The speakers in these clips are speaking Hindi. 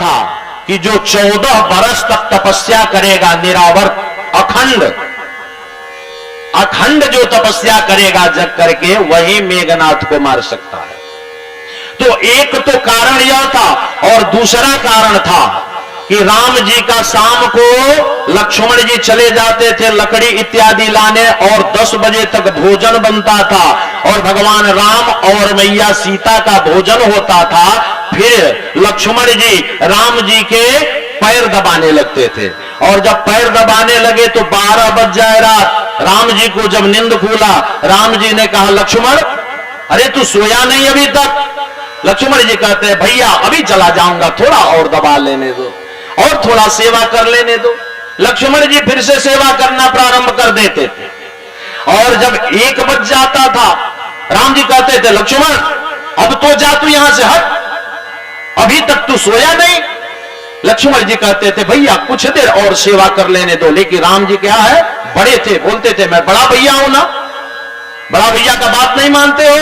था कि जो 14 बरस तक तपस्या करेगा निरावर्त अखंड जो तपस्या करेगा जग करके वही मेघनाथ को मार सकता है। तो एक तो कारण यह था, और दूसरा कारण था कि राम जी का शाम को लक्ष्मण जी चले जाते थे लकड़ी इत्यादि लाने, और 10 बजे तक भोजन बनता था और भगवान राम और मैया सीता का भोजन होता था। फिर लक्ष्मण जी राम जी के पैर दबाने लगते थे, और जब पैर दबाने लगे तो 12 बज जाए रात। राम जी को जब नींद खुला, राम जी ने कहा लक्ष्मण अरे तू सोया नहीं अभी तक? लक्ष्मण जी कहते हैं भैया अभी चला जाऊंगा, थोड़ा और दबा लेने दो और थोड़ा सेवा कर लेने दो। लक्ष्मण जी फिर से सेवा करना प्रारंभ कर देते थे, और जब 1 बज जाता था राम जी कहते थे लक्ष्मण अब तो जा तू यहां से हट, अभी तक तू सोया नहीं। लक्ष्मण जी कहते थे भैया कुछ देर और सेवा कर लेने दो, लेकिन राम जी क्या है बड़े थे, बोलते थे मैं बड़ा भैया हूं ना, बड़ा भैया का बात नहीं मानते हो,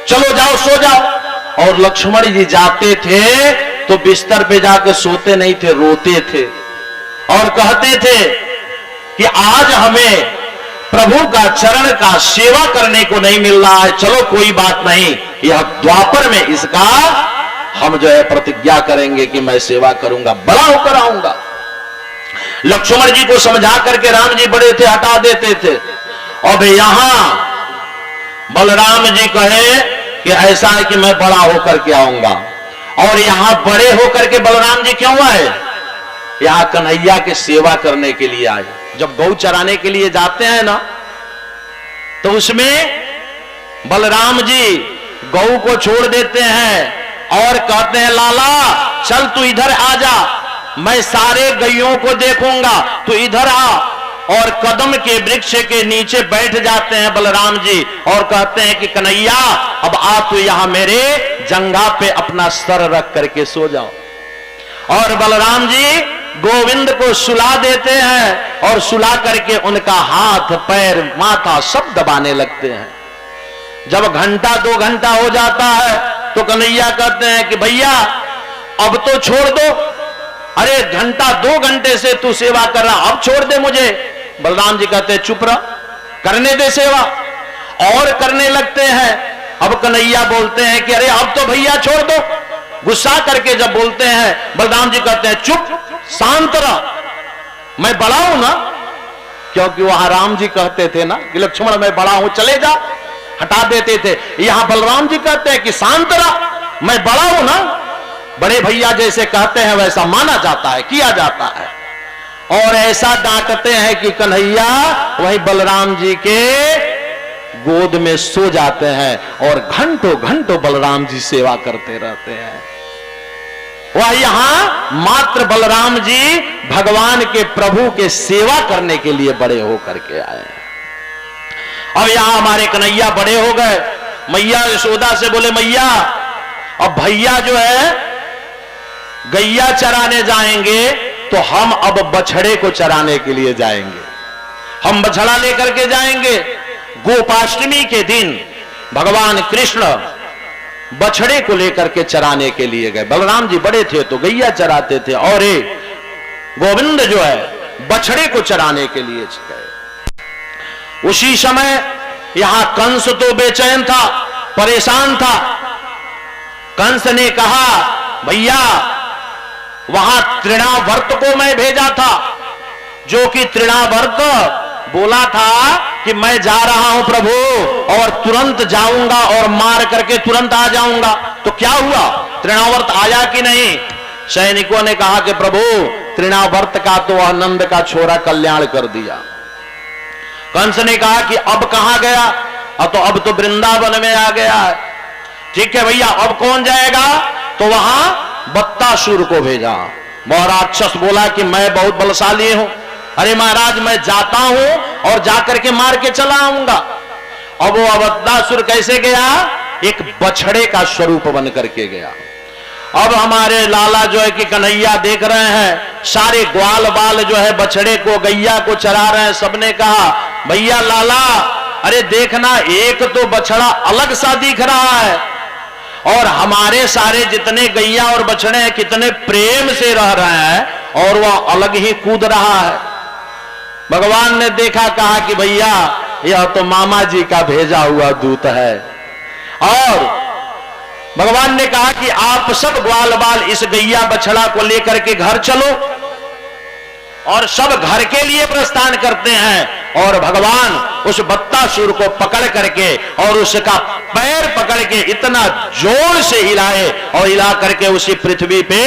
चलो जाओ सो जाओ। और लक्ष्मण जी जाते थे तो बिस्तर पे जाकर सोते नहीं थे, रोते थे और कहते थे कि आज हमें प्रभु का चरण का सेवा करने को नहीं मिल रहा है, चलो कोई बात नहीं, यह द्वापर में इसका हम जो है प्रतिज्ञा करेंगे कि मैं सेवा करूंगा, बड़ा होकर आऊंगा। लक्ष्मण जी को समझा करके राम जी बड़े थे हटा देते थे। अब यहां बलराम जी कहे कि ऐसा है कि मैं बड़ा होकर के आऊंगा, और यहां बड़े होकर के बलराम जी क्यों आए? यहां कन्हैया की सेवा करने के लिए आए। जब गौ चराने के लिए जाते हैं ना तो उसमें बलराम जी गौ को छोड़ देते हैं और कहते हैं लाला चल तू इधर आ जा, मैं सारे गैयों को देखूंगा, तू इधर आ। और कदम के वृक्ष के नीचे बैठ जाते हैं बलराम जी और कहते हैं कि कन्हैया अब आ तू यहां मेरे जंघा पे अपना सर रख करके सो जाओ। और बलराम जी गोविंद को सुला देते हैं और सुला करके उनका हाथ पैर माथा सब दबाने लगते हैं। जब घंटा 2 घंटा हो जाता है तो कन्हैया कहते हैं कि भैया अब तो छोड़ दो, अरे घंटा 2 घंटे से तू सेवा कर रहा, अब छोड़ दे मुझे। बलराम जी कहते हैं चुप रह, करने दे सेवा, और करने लगते हैं। अब कन्हैया बोलते हैं कि अरे अब तो भैया छोड़ दो, गुस्सा करके जब बोलते हैं बलराम जी कहते हैं चुप शांत रह, मैं बड़ा हूं ना, क्योंकि वहां राम जी कहते थे ना कि लक्ष्मण मैं बड़ा हूं चले जा, हटा देते थे। यहां बलराम जी कहते हैं कि शांत रह, मैं बड़ा हूं ना, बड़े भैया जैसे कहते हैं वैसा माना जाता है, किया जाता है। और ऐसा डांटते हैं कि कन्हैया वही बलराम जी के गोद में सो जाते हैं और घंटों घंटों बलराम जी सेवा करते रहते हैं। वह यहां मात्र बलराम जी भगवान के प्रभु के सेवा करने के लिए बड़े होकर के आए हैं। अब यहां हमारे कन्हैया बड़े हो गए, मैया यशोदा से बोले मैया अब भैया जो है गैया चराने जाएंगे तो हम अब बछड़े को चराने के लिए जाएंगे, हम बछड़ा लेकर के जाएंगे। गोपाष्टमी के दिन भगवान कृष्ण बछड़े को लेकर के चराने के लिए गए। बलराम जी बड़े थे तो गैया चराते थे, और गोविंद जो है बछड़े को चराने के लिए गए। उसी समय यहां कंस तो बेचैन था, परेशान था। कंस ने कहा भैया वहां तृणावर्त को मैं भेजा था, जो कि तृणावर्त बोला था कि मैं जा रहा हूं प्रभु और तुरंत जाऊंगा और मार करके तुरंत आ जाऊंगा। तो क्या हुआ, तृणावर्त आया कि नहीं? सैनिकों ने कहा कि प्रभु तृणावर्त का तो वह नंद का छोरा कल्याण कर दिया। कंस ने कहा कि अब कहां गया? अब तो वृंदावन में आ गया है। ठीक है भैया अब कौन जाएगा? तो वहां बत्तासुर को भेजा। वह राक्षस बोला कि मैं बहुत बलशाली हूं, अरे महाराज मैं जाता हूं और जाकर के मार के चला आऊंगा। अब वो बत्तासुर कैसे गया? एक बछड़े का स्वरूप बन करके गया। अब हमारे लाला जो है कि कन्हैया देख रहे हैं, सारे ग्वाल बाल जो है बछड़े को गैया को चरा रहे हैं। सबने कहा भैया लाला अरे देखना एक तो बछड़ा अलग सा दिख रहा है और हमारे सारे जितने गैया और बछड़े हैं कितने प्रेम से रह रहे हैं और वह अलग ही कूद रहा है। भगवान ने देखा, कहा कि भैया यह तो मामा जी का भेजा हुआ दूत है। और भगवान ने कहा कि आप सब ग्वाल बाल इस गैया बछड़ा को लेकर के घर चलो, और सब घर के लिए प्रस्थान करते हैं। और भगवान उस बत्तासुर को पकड़ करके और उसका पैर पकड़ के इतना जोर से हिलाए और हिला करके उसी पृथ्वी पे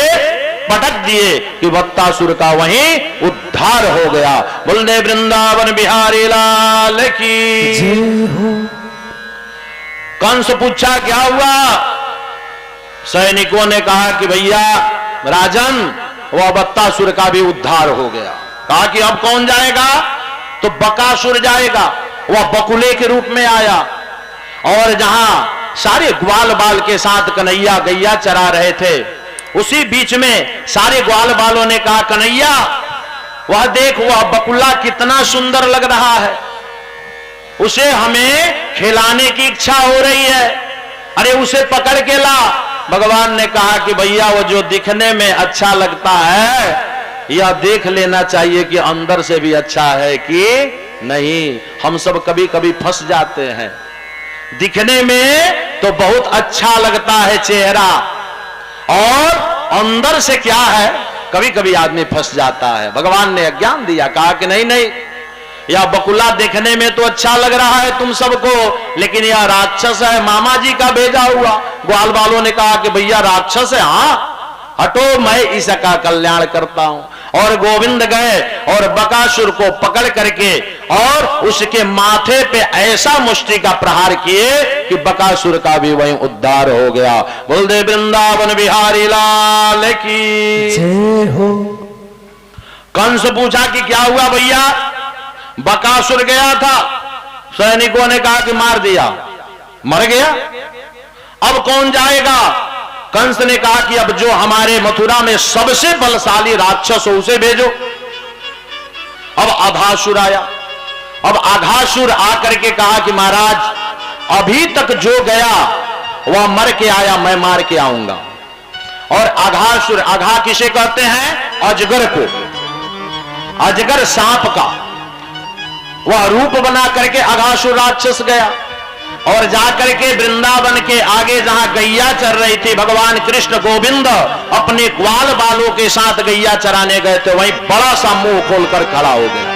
पटक दिए कि बत्तासुर का वहीं उद्धार हो गया। बोले वृंदावन बिहारी लाल की जय हो। कंस पूछा क्या हुआ? सैनिकों ने कहा कि भैया राजन, वह बत्तासुर का भी उद्धार हो गया। कहा कि अब कौन जाएगा? तो बकासुर जाएगा। वह बकुले के रूप में आया और जहां सारे ग्वाल बाल के साथ कन्हैया गैया चरा रहे थे, उसी बीच में सारे ग्वाल बालों ने कहा, कन्हैया वह देख, वह बकुला कितना सुंदर लग रहा है, उसे हमें खिलाने की इच्छा हो रही है, अरे उसे पकड़ के ला। भगवान ने कहा कि भैया वो जो दिखने में अच्छा लगता है, यह देख लेना चाहिए कि अंदर से भी अच्छा है कि नहीं। हम सब कभी कभी फंस जाते हैं, दिखने में तो बहुत अच्छा लगता है चेहरा, और अंदर से क्या है कभी कभी आदमी फंस जाता है। भगवान ने ज्ञान दिया, कहा कि नहीं नहीं, यह बकुला देखने में तो अच्छा लग रहा है तुम सबको, लेकिन यह राक्षस है, मामा जी का भेजा हुआ। ग्वाल बालों ने कहा कि भैया राक्षस है, हाँ हटो, मैं इसका कल्याण करता हूं। और गोविंद गए और बकासुर को पकड़ करके और उसके माथे पे ऐसा मुष्टि का प्रहार किए कि बकासुर का भी वहीं उद्धार हो गया। बोल दे वृंदावन बिहारी लाल की जय हो। कंस पूछा कि क्या हुआ भैया? बकासुर गया था, सैनिकों ने कहा कि मार दिया, मर गया, अब कौन जाएगा? कंस ने कहा कि अब जो हमारे मथुरा में सबसे बलशाली राक्षस हो उसे भेजो। अब आघासुर आया। अब आघासुर आकर के कहा कि महाराज अभी तक जो गया वह मर के आया, मैं मार के आऊंगा। और आघासुर, आघा किसे कहते हैं? अजगर को। अजगर सांप का वह रूप बना करके अघासुर राक्षस गया और जाकर के वृंदावन के आगे जहां गैया चर रही थी, भगवान कृष्ण गोविंद अपने ग्वाल बालों के साथ गैया चराने गए थे, वहीं बड़ा सा मुंह खोलकर खड़ा हो गया।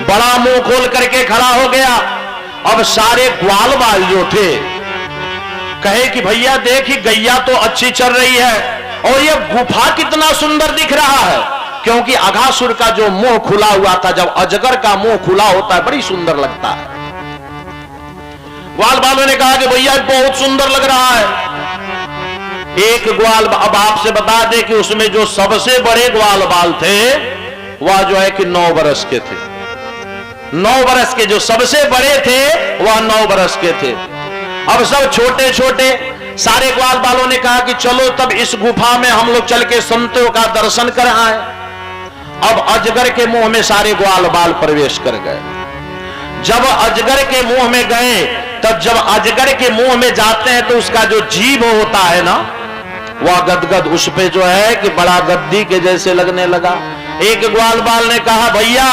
बड़ा मुंह खोल करके खड़ा हो गया। अब सारे ग्वाल बाल जो थे कहे कि भैया देखी, गैया तो अच्छी चल रही है और ये गुफा कितना सुंदर दिख रहा है, क्योंकि अघासुर का जो मुंह खुला हुआ था, जब अजगर का मुंह खुला होता है बड़ी सुंदर लगता है। ग्वाल बालों ने कहा कि भैया बहुत सुंदर लग रहा है। एक ग्वाल, अब आपसे बता दे कि उसमें जो सबसे बड़े ग्वाल बाल थे वह जो है कि 9 वर्ष के थे। 9 वर्ष के जो सबसे बड़े थे वह 9 वर्ष के थे। अब सब छोटे छोटे सारे ग्वाल बालों ने कहा कि चलो तब इस गुफा में हम लोग चल के संतों का दर्शन कर आए। अब अजगर के मुंह में सारे ग्वाल बाल प्रवेश कर गए। जब अजगर के मुंह में गए, तब जब अजगर के मुंह में जाते हैं तो उसका जो जीभ होता है ना, वह गदगद, उस पे जो है कि बड़ा गद्दी के जैसे लगने लगा। एक ग्वाल बाल ने कहा भैया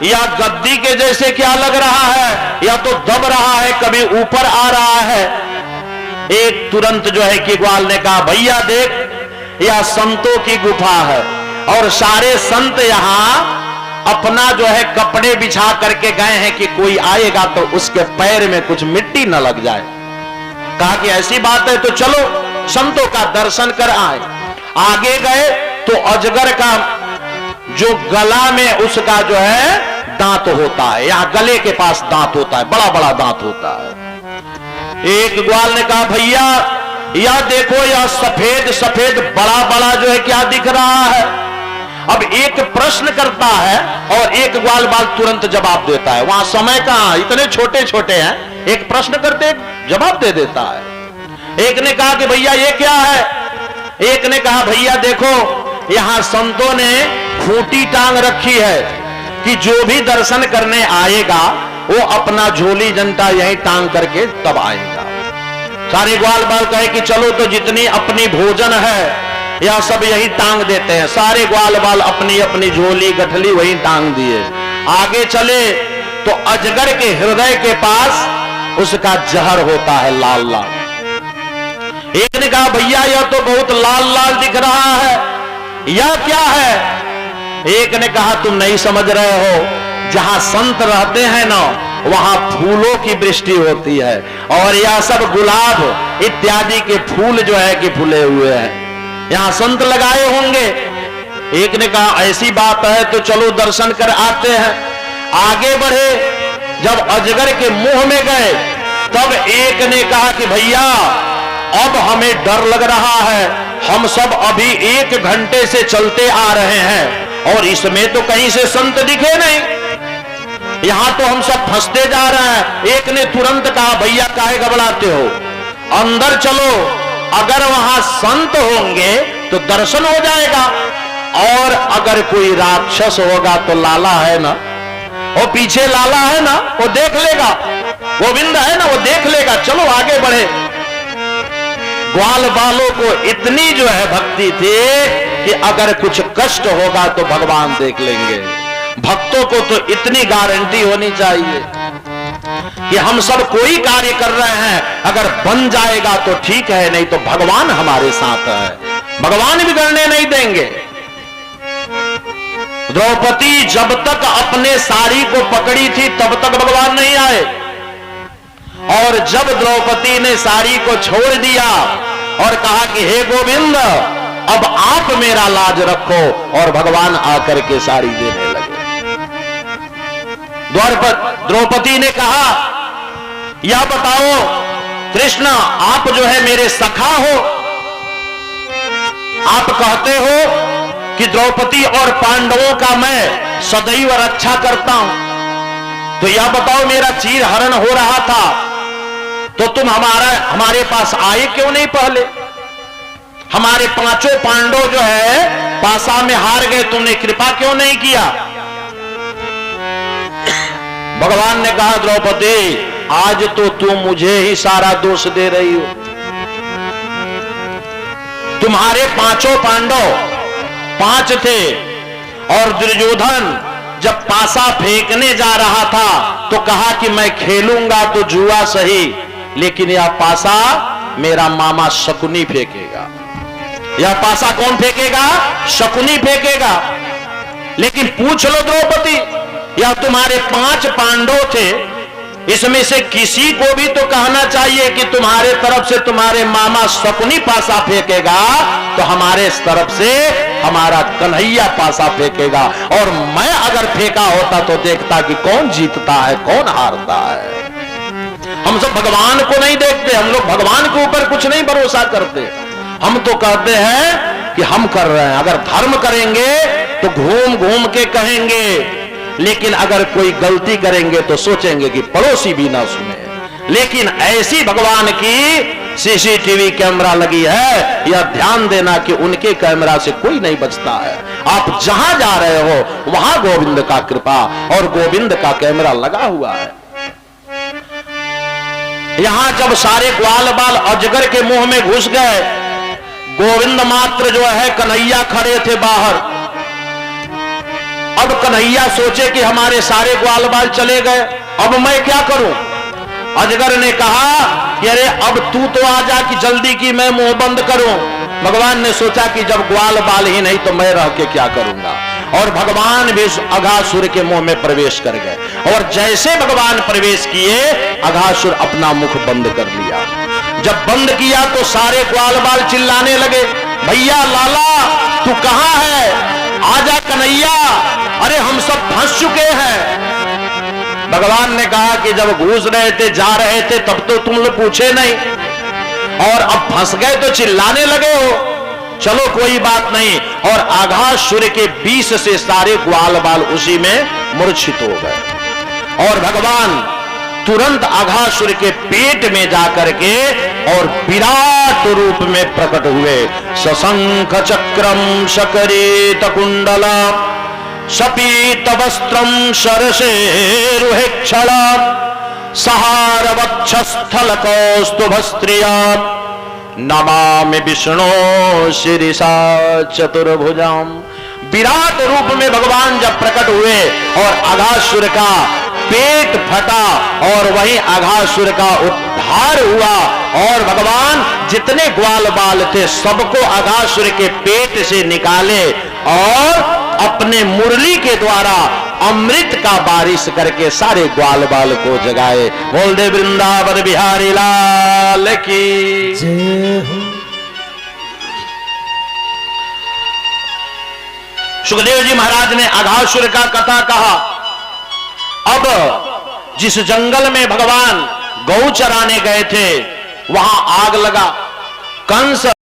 यह गद्दी के जैसे क्या लग रहा है, या तो दब रहा है, कभी ऊपर आ रहा है। एक तुरंत जो है कि ग्वाल ने कहा भैया देख, यह संतों की गुफा है और सारे संत यहां अपना जो है कपड़े बिछा करके गए हैं कि कोई आएगा तो उसके पैर में कुछ मिट्टी न लग जाए। कहा कि ऐसी बात है तो चलो संतों का दर्शन कर आए। आगे गए तो अजगर का जो गला में उसका जो है दांत होता है, यहां गले के पास दांत होता है, बड़ा बड़ा दांत होता है। एक ग्वाल ने कहा भैया यह देखो, यह सफेद सफेद बड़ा बड़ा जो है क्या दिख रहा है। अब एक प्रश्न करता है और एक ग्वाल बाल तुरंत जवाब देता है। वहां समय कहां, इतने छोटे छोटे हैं, एक प्रश्न करते एक जवाब दे देता है। एक ने कहा कि भैया ये क्या है। एक ने कहा भैया देखो, यहां संतों ने खूंटी टांग रखी है कि जो भी दर्शन करने आएगा वो अपना झोली जंटा यहीं टांग करके तब आएगा। सारे ग्वाल बाल कहे कि चलो तो जितनी अपनी भोजन है या सब यही टांग देते हैं। सारे ग्वाल बाल अपनी अपनी झोली गठली वही टांग दिए। आगे चले तो अजगर के हृदय के पास उसका जहर होता है लाल लाल। एक ने कहा भैया यह तो बहुत लाल लाल दिख रहा है, यह क्या है? एक ने कहा तुम नहीं समझ रहे हो, जहां संत रहते हैं ना वहां फूलों की वृष्टि होती है और यह सब गुलाब इत्यादि के फूल जो है कि फूले हुए हैं, यहां संत लगाए होंगे। एक ने कहा ऐसी बात है तो चलो दर्शन कर आते हैं। आगे बढ़े, जब अजगर के मुंह में गए तब एक ने कहा कि भैया अब हमें डर लग रहा है, हम सब अभी 1 घंटे से चलते आ रहे हैं और इसमें तो कहीं से संत दिखे नहीं, यहां तो हम सब फंसते जा रहे हैं। एक ने तुरंत कहा भैया काहे घबराते हो, अंदर चलो, अगर वहां संत होंगे तो दर्शन हो जाएगा और अगर कोई राक्षस होगा तो लाला है ना, वो पीछे लाला है ना, वो देख लेगा, गोविंद है ना, वो देख लेगा, चलो आगे बढ़े। ग्वाल बालों को इतनी जो है भक्ति थी कि अगर कुछ कष्ट होगा तो भगवान देख लेंगे। भक्तों को तो इतनी गारंटी होनी चाहिए कि हम सब कोई कार्य कर रहे हैं, अगर बन जाएगा तो ठीक है, नहीं तो भगवान हमारे साथ है, भगवान बिगड़ने नहीं देंगे। द्रौपदी जब तक अपने साड़ी को पकड़ी थी तब तक भगवान नहीं आए और जब द्रौपदी ने साड़ी को छोड़ दिया और कहा कि हे गोविंद अब आप मेरा लाज रखो, और भगवान आकर के साड़ी देने लगे। द्रौपदी ने कहा यह बताओ कृष्ण आप जो है मेरे सखा हो, आप कहते हो कि द्रौपदी और पांडवों का मैं सदैव रक्षा करता हूं, तो यह बताओ मेरा चीर हरण हो रहा था तो तुम हमारे पास आए क्यों नहीं? पहले हमारे 5 पांडव जो है पासा में हार गए, तुमने कृपा क्यों नहीं किया? भगवान ने कहा द्रौपदी आज तो तुम मुझे ही सारा दोष दे रही हो, तुम्हारे 5 पांडव 5 थे और दुर्योधन जब पासा फेंकने जा रहा था तो कहा कि मैं खेलूंगा तो जुआ सही, लेकिन यह पासा मेरा मामा शकुनी फेंकेगा। यह पासा कौन फेंकेगा? शकुनी फेंकेगा। लेकिन पूछ लो द्रौपदी, यह तुम्हारे 5 पांडव थे, इसमें से किसी को भी तो कहना चाहिए कि तुम्हारे तरफ से तुम्हारे मामा शकुनी पासा फेंकेगा तो हमारे तरफ से हमारा कन्हैया पासा फेंकेगा, और मैं अगर फेंका होता तो देखता कि कौन जीतता है कौन हारता है। हम सब भगवान को नहीं देखते, हम लोग भगवान के ऊपर कुछ नहीं भरोसा करते, हम तो कहते हैं कि हम कर रहे हैं, अगर धर्म करेंगे तो घूम घूम के कहेंगे, लेकिन अगर कोई गलती करेंगे तो सोचेंगे कि पड़ोसी भी ना सुने। लेकिन ऐसी भगवान की सीसीटीवी कैमरा लगी है, यह ध्यान देना कि उनके कैमरा से कोई नहीं बचता है। आप जहां जा रहे हो वहां गोविंद का कृपा और गोविंद का कैमरा लगा हुआ है। यहां जब सारे ग्वाल बाल अजगर के मुंह में घुस गए, गोविंद मात्र जो है कन्हैया खड़े थे बाहर। अब कन्हैया सोचे कि हमारे सारे ग्वाल बाल चले गए, अब मैं क्या करूं? अजगर ने कहा कि अरे अब तू तो आ जा कि जल्दी की मैं मुंह बंद करूं। भगवान ने सोचा कि जब ग्वाल बाल ही नहीं तो मैं रह के क्या करूंगा, और भगवान भी अघासुर के मुंह में प्रवेश कर गए, और जैसे भगवान प्रवेश किए अघासुर अपना मुख बंद कर लिया। जब बंद किया तो सारे ग्वाल बाल चिल्लाने लगे, भैया लाला तू कहां है, आजा कन्हैया, अरे हम सब फंस चुके हैं। भगवान ने कहा कि जब घुस रहे थे जा रहे थे तब तो तुम लोग पूछे नहीं, और अब फंस गए तो चिल्लाने लगे हो, चलो कोई बात नहीं। और अघासुर के 20 से सारे ग्वाल बाल उसी में मूर्छित हो गए, और भगवान तुरंत अघासुर के पेट में जाकर के और विराट रूप में प्रकट हुए। सशंख चक्रम शकरीत कुंडला सपीत वस्त्रम शरशेरुहेक्षणा सहारवक्षस्थल कौस्तुभ स्त्रिया नमामि विष्णु शिरीषा चतुर्भुजाम। विराट रूप में भगवान जब प्रकट हुए और अघासुर का पेट फटा और वहीं अघासुर का उद्धार हुआ और भगवान जितने ग्वाल बाल थे सबको अघासुर के पेट से निकाले और अपने मुरली के द्वारा अमृत का बारिश करके सारे ग्वाल बाल को जगाए। बोल दे वृंदावन बिहारी लाल की जय हो। सुखदेव जी महाराज ने अघासुर का कथा कहा। अब जिस जंगल में भगवान गौ चराने गए थे वहां आग लगा। कंस